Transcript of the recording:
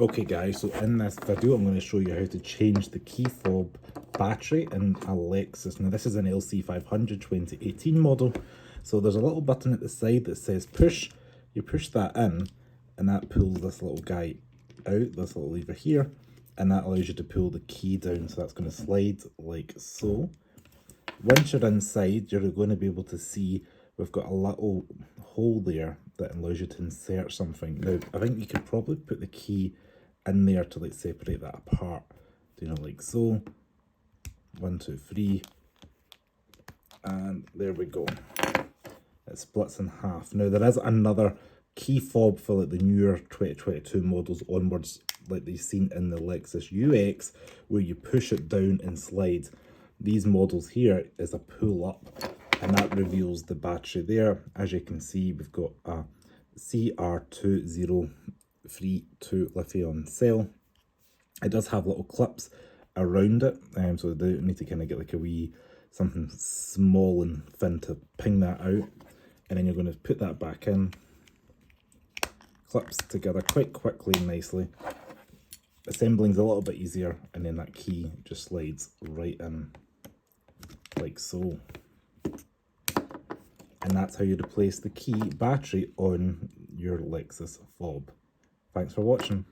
Okay guys, so in this video I'm going to show you how to change the key fob battery in a Lexus. Now this is an LC 500 2018 model, so there's a little button at the side that says push. You push that in and that pulls this little guy out, this little lever here, and that allows you to pull the key down, so that's going to slide like so. Once you're inside, you're going to be able to see we've got a little hole there that allows you to insert something. Now, I think you could probably put the key in there to like separate that apart. You know, like so. 1, 2, 3. And there we go. It splits in half. Now, there is another key fob for like the newer 2022 models onwards, like they've seen in the Lexus UX, where you push it down and slide. These models here is a pull up, and that reveals the battery there. As you can see, we've got a CR2032 lithium cell. It does have little clips around it, so they need to kind of get like a wee something small and thin to ping that out, and then you're going to put that back in. Clips together quite quickly and nicely. Assembling's a little bit easier, and then that key just slides right in like so. And that's how you replace the key battery on your Lexus fob. Thanks for watching.